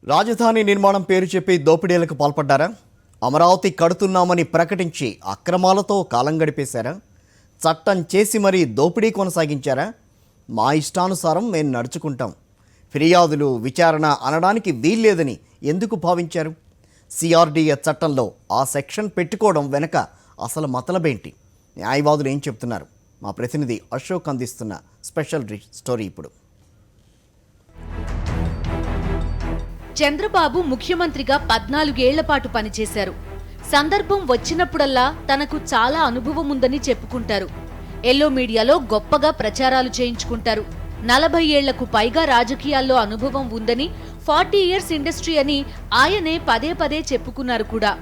రాజధాని నిర్మాణం పేరు చెప్పి దోపిడీలకు పాల్పడ్డారా? అమరావతి కడుతున్నామని ప్రకటించి అక్రమాలతో కాలం గడిపేశారా? చట్టం చేసి మరీ దోపిడీ కొనసాగించారా? మా ఇష్టానుసారం మేము నడుచుకుంటాం, ఫిర్యాదులు విచారణ అనడానికి వీల్లేదని ఎందుకు భావించారు? సిఆర్డీఏ చట్టంలో ఆ సెక్షన్ పెట్టుకోవడం వెనక అసలు మతలబేంటి? న్యాయవాదులు ఏం చెప్తున్నారు? మా ప్రతినిధి అశోక్ అందిస్తున్న స్పెషల్ స్టోరీ ఇప్పుడు. చంద్రబాబు ముఖ్యమంత్రిగా 14 ఏళ్ల పాటు పనిచేశారు. సందర్భం వచ్చినప్పుడల్లా తనకు చాలా అనుభవం ఉందని చెప్పుకుంటారు. ఎల్లో మీడియాలో గొప్పగా ప్రచారాలు చేయించుకుంటారు. 40 ఏళ్లకు పైగా రాజకీయాల్లో అనుభవం ఉందని, 40 ఇయర్స్ ఇండస్ట్రీ అని ఆయనే పదే పదే చెప్పుకున్నారు కూడా.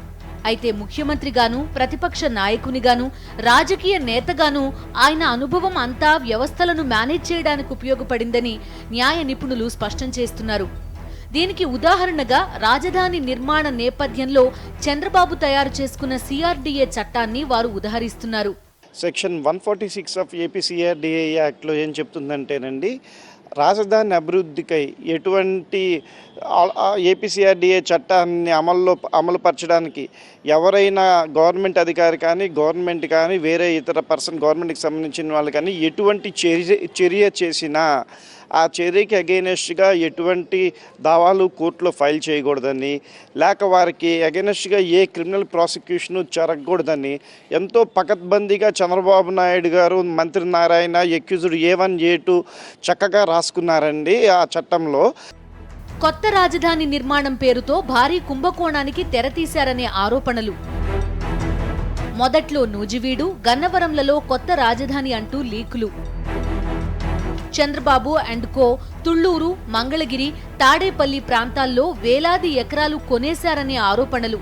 అయితే ముఖ్యమంత్రిగాను, ప్రతిపక్ష నాయకునిగాను, రాజకీయ నేతగాను ఆయన అనుభవం అంతా వ్యవస్థలను మేనేజ్ చేయడానికి ఉపయోగపడిందని న్యాయ నిపుణులు స్పష్టం చేస్తున్నారు. దీనికి ఉదాహరణగా రాజధాని నిర్మాణ నేపథ్యంలో చంద్రబాబు తయారు చేసుకున్న సిఆర్డీఏ చట్టాన్ని వారు ఉదహరిస్తున్నారు. సెక్షన్ 146 ఆఫ్ ఏపీ సిఆర్డీఏ యాక్ట్లో ఏం చెప్తుందంటేనండి, రాజధాని అభివృద్ధికై ఎటువంటి ఏపీసీఆర్డీఏ చట్టాన్ని అమలుపరచడానికి ఎవరైనా గవర్నమెంట్ అధికారి కానీ, గవర్నమెంట్ కానీ, వేరే ఇతర పర్సన్ గవర్నమెంట్కి సంబంధించిన వాళ్ళు కానీ ఎటువంటి చర్య చేసినా ఆ చర్యకి అగెయినెస్ట్గా ఎటువంటి దావాలు కోర్టులో ఫైల్ చేయకూడదని, లేక వారికి అగెయినెస్ట్గా ఏ క్రిమినల్ ప్రాసిక్యూషను జరగకూడదని ఎంతో పకడ్బందీగా చంద్రబాబు నాయుడు గారు, మంత్రి నారాయణ, ఎక్యూజ్డ్ A1 A2 చక్కగా రాసుకున్నారండి ఆ చట్టంలో. కొత్త రాజధాని నిర్మాణం పేరుతో భారీ కుంభకోణానికి తెరతీశారనే ఆరోపణలు. మొదట్లో నూజివీడు, గన్నవరంలలో కొత్త రాజధాని అంటూ లీకులు. చంద్రబాబు అండ్ కో తుళ్లూరు, మంగళగిరి, తాడేపల్లి ప్రాంతాల్లో వేలాది ఎకరాలు కొనేశారనే ఆరోపణలు.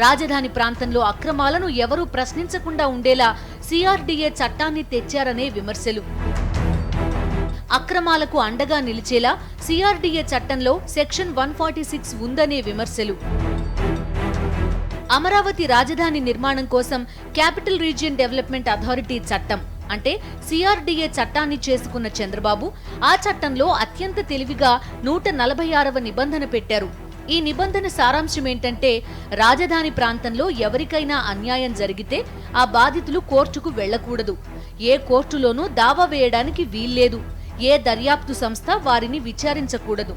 రాజధాని ప్రాంతంలో అక్రమాలను ఎవరూ ప్రశ్నించకుండా ఉండేలా సిఆర్డీఏ చట్టాన్ని తెచ్చారనే విమర్శలు. అక్రమాలకు అండగా నిలిచేలా సిఆర్డీఏ చట్టంలో సెక్షన్ 146 ఉందనే విమర్శలు. అమరావతి రాజధాని నిర్మాణం కోసం క్యాపిటల్ రీజియన్ డెవలప్మెంట్ అథారిటీ చట్టం అంటే సిఆర్డీఏ చట్టాన్ని చేసుకున్న చంద్రబాబు ఆ చట్టంలో అత్యంత తెలివిగా 146వ నిబంధన పెట్టారు. ఈ నిబంధన సారాంశం ఏంటంటే, రాజధాని ప్రాంతంలో ఎవరికైనా అన్యాయం జరిగితే ఆ బాధితులు కోర్టుకు వెళ్లకూడదు, ఏ కోర్టులోనూ దావా వేయడానికి వీల్లేదు, ఏ దర్యాప్తు సంస్థ వారిని విచారించకూడదు,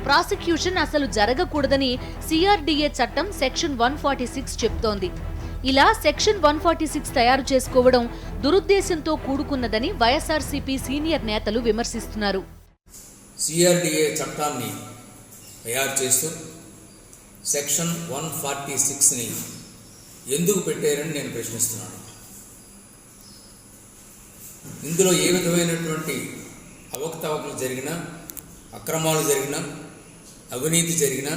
ప్రాసిక్యూషన్ అసలు జరగకూడదని సిఆర్డీఏ చట్టం సెక్షన్ 146 చెప్తోంది. ఇలా సెక్షన్ 146 తయారు చేసుకోవడం దురుద్దేశంతో కూడుకున్నదని వైఎస్ఆర్సీపీ సీనియర్ నేతలు విమర్శిస్తున్నారు. సిఆర్డీఏ చట్టాన్ని తయారు చేస్తూ సెక్షన్ 146ని ఎందుకు పెట్టారని నేను ప్రశ్నిస్తున్నాను. ఇందులో ఏ విధమైనటువంటి అవకతవకలు జరిగినా, అక్రమాలు జరిగినా, అవినీతి జరిగినా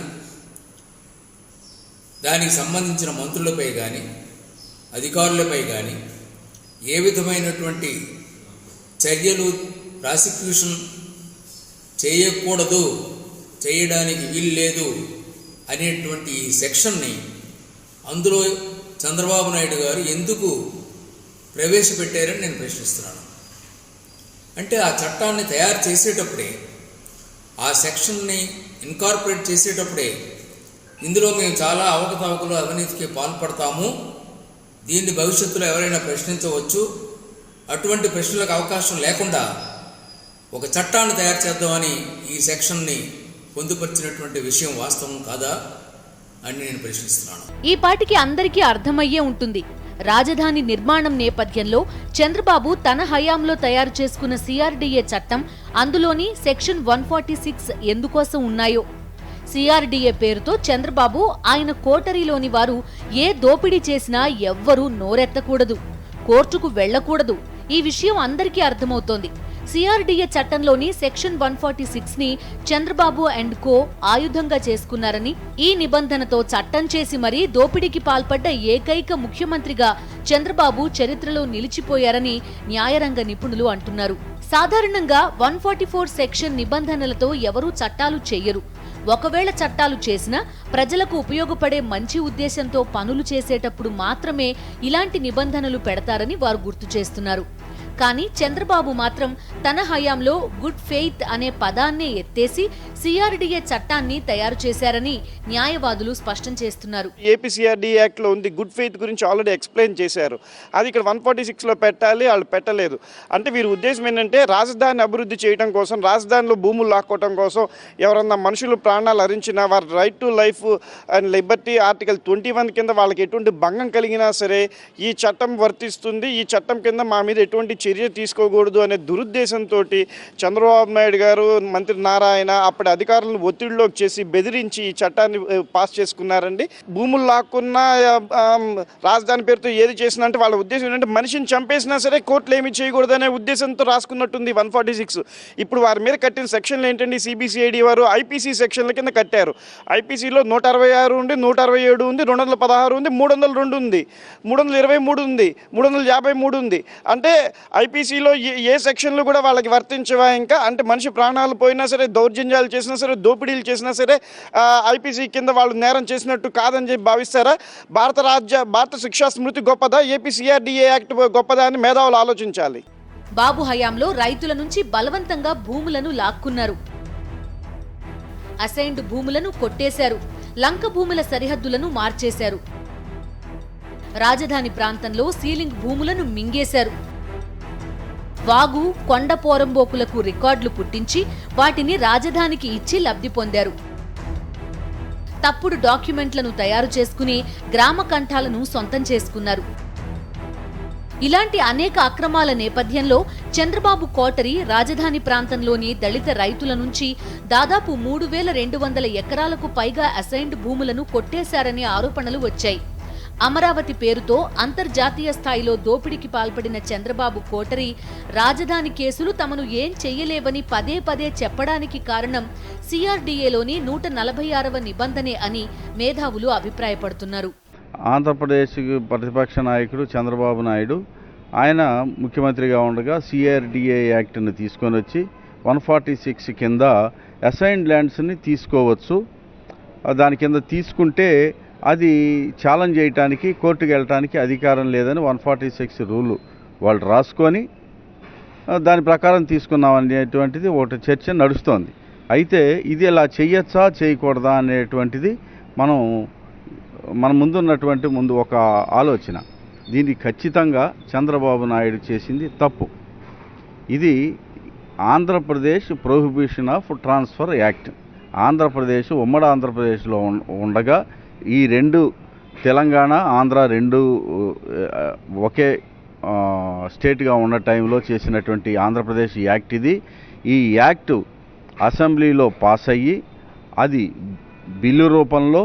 దానికి సంబంధించిన మంత్రులపై కానీ, అధికారులపై కానీ ఏ విధమైనటువంటి చర్యలు ప్రాసిక్యూషన్ చేయకూడదు, చేయడానికి వీల్లేదు అనేటువంటి ఈ సెక్షన్ని అందులో చంద్రబాబు నాయుడు గారు ఎందుకు ప్రవేశపెట్టారని నేను ప్రశ్నిస్తున్నాను. అంటే ఆ చట్టాన్ని తయారు చేసేటప్పుడే, ఆ సెక్షన్ని ఇన్కార్పొరేట్ చేసేటప్పుడే ఇందులో మేము చాలా అవకతవకలు, అవినీతికి పాల్పడతాము, దీన్ని భవిష్యత్తులో ఎవరైనా ప్రశ్నించవచ్చు, అటువంటి ప్రశ్నలకు అవకాశం లేకుండా ఒక చట్టాన్ని తయారు చేద్దామని ఈ సెక్షన్ని పొందుపరిచినటువంటి విషయం వాస్తవం కాదా అని నేను ప్రశ్నిస్తున్నాను. ఈ పాటికి అందరికీ అర్థమయ్యే ఉంటుంది. రాజధాని నిర్మాణం నేపథ్యంలో చంద్రబాబు తన హయాంలో తయారు చేసుకున్న సిఆర్డీఏ చట్టం, అందులోని సెక్షన్ 146 ఎందుకోసం ఉన్నాయో. సిఆర్డీఏ పేరుతో చంద్రబాబు, ఆయన కోటరీలోని వారు ఏ దోపిడీ చేసినా ఎవ్వరూ నోరెత్తకూడదు, కోర్టుకు వెళ్లకూడదు. ఈ విషయం అందరికీ అర్థమవుతోంది. సిఆర్డీఏ చట్టంలోని సెక్షన్ 146ని చంద్రబాబు అండ్ కో ఆయుధంగా చేసుకున్నారని, ఈ నిబంధనతో చట్టం చేసి మరీ దోపిడీకి పాల్పడ్డ ఏకైక ముఖ్యమంత్రిగా చంద్రబాబు చరిత్రలో నిలిచిపోయారని న్యాయరంగ నిపుణులు అంటున్నారు. సాధారణంగా 144 సెక్షన్ నిబంధనలతో ఎవరూ చట్టాలు చెయ్యరు. ఒకవేళ చట్టాలు చేసినా ప్రజలకు ఉపయోగపడే మంచి ఉద్దేశంతో పనులు చేసేటప్పుడు మాత్రమే ఇలాంటి నిబంధనలు పెడతారని వారు గుర్తు చేస్తున్నారు. కానీ చంద్రబాబు మాత్రం తన హయాంలో గుడ్ ఫెయిత్ అనే పదాన్నే ఎత్తేసి సిఆర్డీఏ చట్టాన్ని తయారు చేశారని న్యాయవాదులు స్పష్టం చేస్తున్నారు. ఏపీసీఆర్డీఏ యాక్ట్లో ఉంది, గుడ్ ఫెయిత్ గురించి ఆల్రెడీ ఎక్స్ప్లెయిన్ చేశారు. అది ఇక్కడ 146లో పెట్టాలి, వాళ్ళు పెట్టలేదు. అంటే వీరి ఉద్దేశం ఏంటంటే రాజధాని అభివృద్ధి చేయడం కోసం, రాజధానిలో భూములు లాక్కోవడం కోసం, ఎవరన్నా మనుషులు ప్రాణాలు హరించినా వారి right to life and Liberty article 21 కింద వాళ్ళకి ఎటువంటి భంగం కలిగినా సరే ఈ చట్టం వర్తిస్తుంది, ఈ చట్టం కింద మా మీద ఎటువంటి చర్య తీసుకోకూడదు అనే దురుద్దేశంతో చంద్రబాబు నాయుడు గారు, మంత్రి నారాయణ అప్పటి అధికారులను ఒత్తిడిలోకి చేసి బెదిరించి ఈ చట్టాన్ని పాస్ చేసుకున్నారండి. భూములు లాక్కున్న రాజధాని పేరుతో ఏది చేసినా అంటే వాళ్ళ ఉద్దేశం ఏంటంటే మనిషిని చంపేసినా సరే కోర్టులు ఏమీ చేయకూడదు అనే ఉద్దేశంతో రాసుకున్నట్టుంది 146. ఇప్పుడు వారి మీద కట్టిన సెక్షన్లు ఏంటండి, సిబిసిఐడి వారు ఐపీసీ సెక్షన్ల కింద కట్టారు. ఐపీసీలో 166 ఉంది, 167 ఉంది, 216 ఉంది, 302 ఉంది, 323 ఉంది, 353 ఉంది. అంటే ఐపీసీలో ఏ సెక్షన్లు కూడా వాళ్ళకి వర్తించవా ఇంకా? అంటే మనిషి ప్రాణాలు పోయినా సరే, దౌర్జన్యాలు చేసినా సరే, దోపిడీలు చేసినా సరే ఐపీసీ కింద వాళ్ళు నేరం చేసినట్టు కాదని చెప్పి భావిస్తారా? భారత శిక్షా స్మృతి గొప్పదా, ఏపీసీఆర్డీఏ యాక్ట్ గొప్పదా అని మేధావులు ఆలోచించాలి. బాబు హయాంలో రైతుల నుంచి బలవంతంగా భూములను లాక్కున్నారు, అసైన్డ్ భూములను కొట్టేశారు, లంక భూముల సరిహద్దులను మార్చేశారు, రాజధాని ప్రాంతంలో సీలింగ్ భూములను మింగేశారు, వాగు కొండ పోరంబోకులకు రికార్డులు పుట్టించి వాటిని రాజధానికి ఇచ్చి లబ్ధి పొందారు, తప్పుడు డాక్యుమెంట్లను తయారు చేసుకుని గ్రామ కంఠాలను సొంతం చేసుకున్నారు. ఇలాంటి అనేక అక్రమాల నేపథ్యంలో చంద్రబాబు కోటరీ రాజధాని ప్రాంతంలోని దళిత రైతుల నుంచి దాదాపు 3200 ఎకరాలకు పైగా అసైన్డ్ భూములను కొట్టేశారనే ఆరోపణలు వచ్చాయి. అమరావతి పేరుతో అంతర్జాతీయ స్థాయిలో దోపిడీకి పాల్పడిన చంద్రబాబు కోటరీ రాజధాని కేసులు తమను ఏం చెయ్యలేవని పదే పదే చెప్పడానికి కారణం సిఆర్డీఏలోని 146వ నిబంధనే అని మేధావులు అభిప్రాయపడుతున్నారు. ఆంధ్రప్రదేశ్ ప్రతిపక్ష నాయకుడు చంద్రబాబు నాయుడు ఆయన ముఖ్యమంత్రిగా ఉండగా సిఆర్డీఏ యాక్ట్ని తీసుకొని వచ్చి 146 కింద అసైన్డ్ ల్యాండ్స్ని తీసుకోవచ్చు, దాని కింద తీసుకుంటే అది ఛాలెంజ్ చేయడానికి కోర్టుకు వెళ్ళటానికి అధికారం లేదని 146 రూలు వాళ్ళు రాసుకొని దాని ప్రకారం తీసుకున్నాం అనేటువంటిది ఒకటి చర్చ నడుస్తోంది. అయితే ఇది ఇలా చేయొచ్చా చేయకూడదా అనేటువంటిది మన ముందున్నటువంటి ఒక ఆలోచన. దీన్ని ఖచ్చితంగా చంద్రబాబు నాయుడు చేసింది తప్పు. ఇది Andhra Pradesh prohibition of transfer act. Andhra Pradesh ఉమ్మడి ఆంధ్రప్రదేశ్లో ఉండగా ఈ రెండు తెలంగాణ ఆంధ్ర రెండు ఒకే స్టేట్గా ఉన్న టైంలో చేసినటువంటి ఆంధ్రప్రదేశ్ యాక్ట్ ఇది. ఈ యాక్ట్ అసెంబ్లీలో పాస్ అయ్యి అది బిల్లు రూపంలో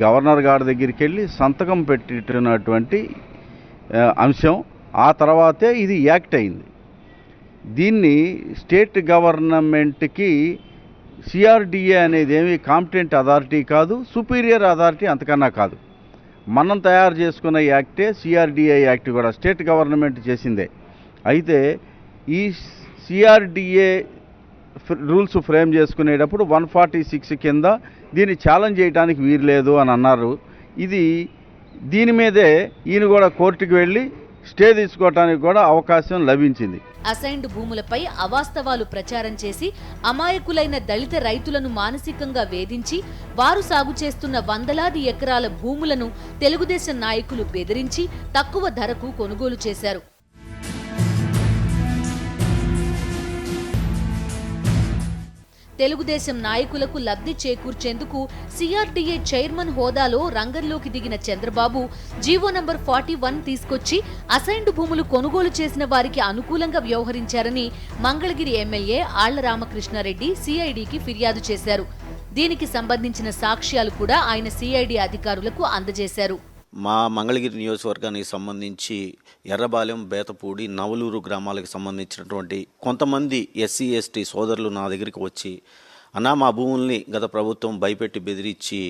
గవర్నర్ గారి దగ్గరికి వెళ్ళి సంతకం పెట్టినటువంటి అంశం. ఆ తర్వాతే ఇది యాక్ట్ అయింది. దీన్ని స్టేట్ గవర్నమెంట్కి సిఆర్డీఏ అనేది ఏమి కాంపిటెంట్ అథారిటీ కాదు, సుపీరియర్ అథారిటీ అంతకన్నా కాదు. మనం తయారు చేసుకున్న యాక్టే సిఆర్డీఏ యాక్ట్ కూడా స్టేట్ గవర్నమెంట్ చేసిందే. అయితే ఈ సిఆర్డీఏ రూల్స్ ఫ్రేమ్ చేసుకునేటప్పుడు 146 కింద దీన్ని ఛాలెంజ్ చేయడానికి వీలు లేదు అని అన్నారు. దీని మీదే ఈయన కూడా కోర్టుకు వెళ్ళి స్టే తీసుకోవడానికి కూడా అవకాశం లభించింది. అసైన్డ్ భూములపై అవాస్తవాలు ప్రచారం చేసి అమాయకులైన దళిత రైతులను మానసికంగా వేధించి వారు సాగు చేస్తున్న వందలాది ఎకరాల భూములను తెలుగుదేశం నాయకులు బెదిరించి తక్కువ ధరకు కొనుగోలు చేశారు. తెలుగుదేశం నాయకులకు లబ్ధి చేకూర్చేందుకు సిఆర్డీఏ చైర్మన్ హోదాలో రంగంలోకి దిగిన చంద్రబాబు జీవో నంబర్ 41 తీసుకొచ్చి అసైన్డ్ భూములు కొనుగోలు చేసిన వారికి అనుకూలంగా వ్యవహరించారని మంగళగిరి ఎమ్మెల్యే ఆళ్ల రామకృష్ణారెడ్డి సిఐడికి ఫిర్యాదు చేశారు. దీనికి సంబంధించిన సాక్ష్యాలు కూడా ఆయన సిఐడి అధికారులకు అందజేశారు. మా మంగళగిరి నియోజకవర్గానికి సంబంధించి ఎర్రబాలెం, బేతపూడి, నవలూరు గ్రామాలకు సంబంధించినటువంటి కొంతమంది ఎస్సీ ఎస్టీ సోదరులు నా దగ్గరికి వచ్చి, అన్నా మా భూముల్ని గత ప్రభుత్వం భయపెట్టి బెదిరించి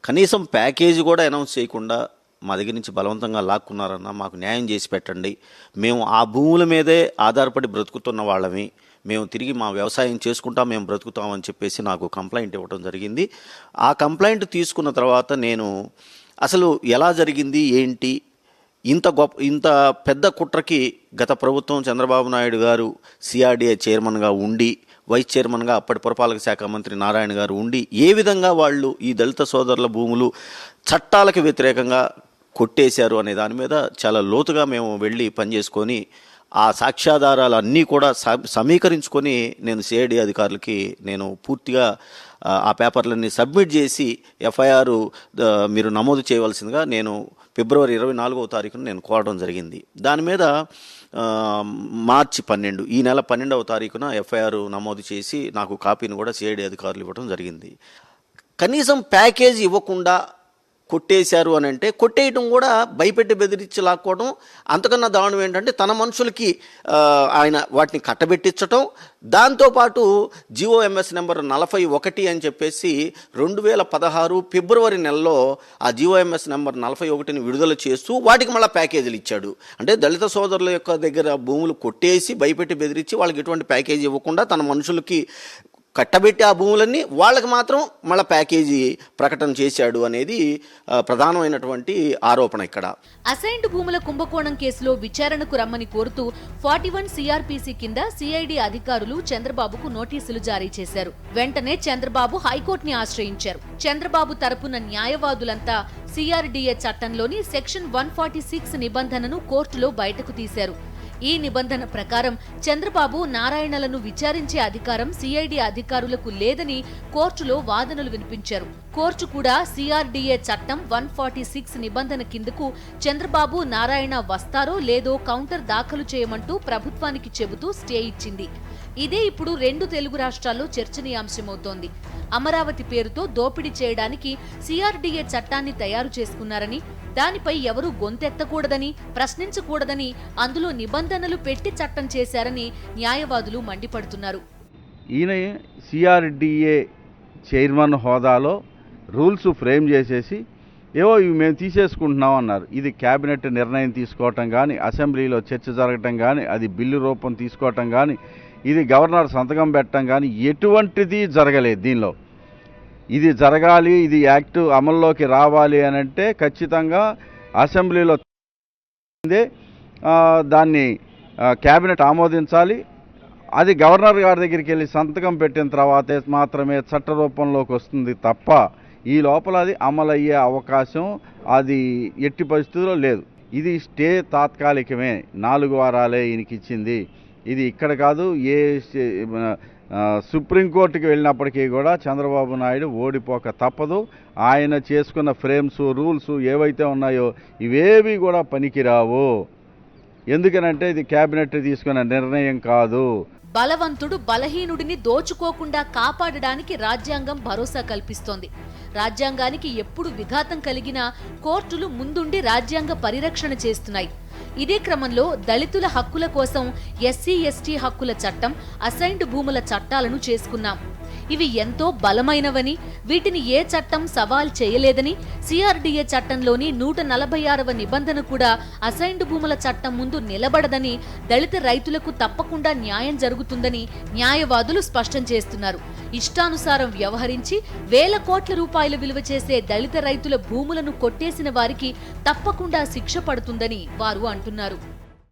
కనీసం ప్యాకేజీ కూడా అనౌన్స్ చేయకుండా మా దగ్గర నుంచి బలవంతంగా లాక్కున్నారన్నా, మాకు న్యాయం చేసి పెట్టండి, మేము ఆ భూముల మీదే ఆధారపడి బ్రతుకుతున్న వాళ్ళమి, మేము తిరిగి మా వ్యవసాయం చేసుకుంటాం, మేము బ్రతుకుతామని చెప్పేసి నాకు కంప్లైంట్ ఇవ్వడం జరిగింది. ఆ కంప్లైంట్ తీసుకున్న తర్వాత నేను అసలు ఎలా జరిగింది ఏంటి, ఇంత పెద్ద కుట్రకి గత ప్రభుత్వం చంద్రబాబు నాయుడు గారు సిఆర్డీఏ చైర్మన్గా ఉండి వైస్ చైర్మన్గా అప్పటి పురపాలక శాఖ మంత్రి నారాయణ గారు ఉండి ఏ విధంగా వాళ్ళు ఈ దళిత సోదరుల భూములు చట్టాలకు వ్యతిరేకంగా కొట్టేశారు అనే దాని మీద చాలా లోతుగా మేము వెళ్ళి పనిచేసుకొని ఆ సాక్ష్యాధారాలు అన్నీ కూడా సమీకరించుకొని నేను సిఐడి అధికారులకి నేను పూర్తిగా ఆ పేపర్లన్నీ సబ్మిట్ చేసి ఎఫ్ఐఆర్ మీరు నమోదు చేయవలసిందిగా నేను ఫిబ్రవరి 24వ తారీఖున నేను కోరడం జరిగింది. దాని మీద మార్చి 12 ఈ నెల 12వ తారీఖున ఎఫ్ఐఆర్ నమోదు చేసి నాకు కాపీని కూడా సిఐడి అధికారులు ఇవ్వడం జరిగింది. కనీసం ప్యాకేజ్ ఇవ్వకుండా కొట్టేశారు అని అంటే కొట్టేయటం కూడా భయపెట్టి బెదిరించి లాక్కోవడం, అంతకన్నా దారుణం ఏంటంటే తన మనుషులకి ఆయన వాటిని కట్టబెట్టించటం, దాంతోపాటు GOMS నెంబర్ 41 అని చెప్పేసి 2016 ఫిబ్రవరి నెలలో ఆ GOMS నెంబర్ 41ని విడుదల చేస్తూ వాటికి మళ్ళీ ప్యాకేజీలు ఇచ్చాడు. అంటే దళిత సోదరుల యొక్క దగ్గర భూములు కొట్టేసి భయపెట్టి బెదిరించి వాళ్ళకి ఎటువంటి ప్యాకేజీ ఇవ్వకుండా తన మనుషులకి కట్టబెట్టి ఆ భూములన్నీ వాళ్ళకి మాత్రం మళ్ళీ ప్యాకేజీ ప్రకటన చేశాడు అనేది ప్రధానమైనటువంటి ఆరోపణ. ఇక్కడ అసైన్డ్ భూముల కుంభకోణం కేసులో విచారణకు రమ్మని కోరుతూ 41 CRPC కింద సిఐడి అధికారులు చంద్రబాబుకు నోటీసులు జారీ చేశారు. వెంటనే చంద్రబాబు హైకోర్టుని ఆశ్రయించారు. చంద్రబాబు తరపున న్యాయవాదులంతా CRDA చట్టంలోని సెక్షన్ 146 నిబంధనను కోర్టులో బయటకు తీశారు. ఈ నిబంధన ప్రకారం చంద్రబాబు నారాయణలను విచారించే అధికారం సిఐడి అధికారులకు లేదని కోర్టులో వాదనలు వినిపించారు. కోర్టు కూడా CRDA చట్టం 146 నిబంధన కిందకు చంద్రబాబు నారాయణ వస్తారో లేదో కౌంటర్ దాఖలు చేయమంటూ ప్రభుత్వానికి చెబుతూ స్టే ఇచ్చింది. ఇదే ఇప్పుడు 2 తెలుగు రాష్ట్రాల్లో చర్చనీయాంశమవుతోంది. అమరావతి పేరుతో దోపిడీ చేయడానికి CRDA చట్టాన్ని తయారు చేసుకున్నారని, దానిపై ఎవరూ గొంతెత్తకూడదని, ప్రశ్నించకూడదని అందులో నిబంధనలు పెట్టి చట్టం చేశారని న్యాయవాదులు మండిపడుతున్నారు. ఈయన CRDA చైర్మన్ హోదాలో రూల్స్ ఫ్రేమ్ చేసేసి ఏవో ఇవి మేము తీసేసుకుంటున్నాం అన్నారు. ఇది క్యాబినెట్ నిర్ణయం తీసుకోవటం కానీ, అసెంబ్లీలో చర్చ జరగటం కానీ, అది బిల్లు రూపం తీసుకోవటం కానీ, ఇది గవర్నర్ సంతకం పెట్టడం కానీ ఎటువంటిది జరగలేదు. దీనిలో ఇది జరగాలి, ఇది యాక్ట్ అమల్లోకి రావాలి అని అంటే ఖచ్చితంగా అసెంబ్లీలో దాన్ని క్యాబినెట్ ఆమోదించాలి. అది గవర్నర్ గారి దగ్గరికి వెళ్ళి సంతకం పెట్టిన తర్వాతే మాత్రమే చట్ట రూపంలోకి వస్తుంది తప్ప ఈ లోపల అది అమలయ్యే అవకాశం అది ఎట్టి పరిస్థితుల్లో లేదు. ఇది స్టే తాత్కాలికమే, 4 వారాలే ఈయనకి ఇచ్చింది. ఇది ఇక్కడ కాదు, ఏ సుప్రీంకోర్టుకి వెళ్ళినప్పటికీ కూడా చంద్రబాబు నాయుడు ఓడిపోక తప్పదు. ఆయన చేసుకున్న ఫ్రేమ్స్, రూల్స్ ఏవైతే ఉన్నాయో ఇవేవి కూడా పనికిరావు. ఎందుకనంటే ఇది క్యాబినెట్ తీసుకున్న నిర్ణయం కాదు. బలవంతుడు బలహీనుడిని దోచుకోకుండా కాపాడడానికి రాజ్యాంగం భరోసా కల్పిస్తోంది. రాజ్యాంగానికి ఎప్పుడు విఘాతం కలిగినా కోర్టులు ముందుండి రాజ్యాంగ పరిరక్షణ చేస్తున్నాయి. ఇదే క్రమంలో దళితుల హక్కుల కోసం SC/ST హక్కుల చట్టం, అసైన్డ్ భూముల చట్టాలను చేసుకున్నాం. ఇవి ఎంతో బలమైనవని, వీటిని ఏ చట్టం సవాల్ చేయలేదని, CRDA చట్టంలోని 146వ నిబంధన కూడా అసైన్డ్ భూముల చట్టం ముందు నిలబడదని, దళిత రైతులకు తప్పకుండా న్యాయం జరుగుతుందని న్యాయవాదులు స్పష్టం చేస్తున్నారు. ఇష్టానుసారం వ్యవహరించి వేల కోట్ల రూపాయలు విలువ చేసే దళిత రైతుల భూములను కొట్టేసిన వారికి తప్పకుండా శిక్ష పడుతుందని వారు అంటున్నారు.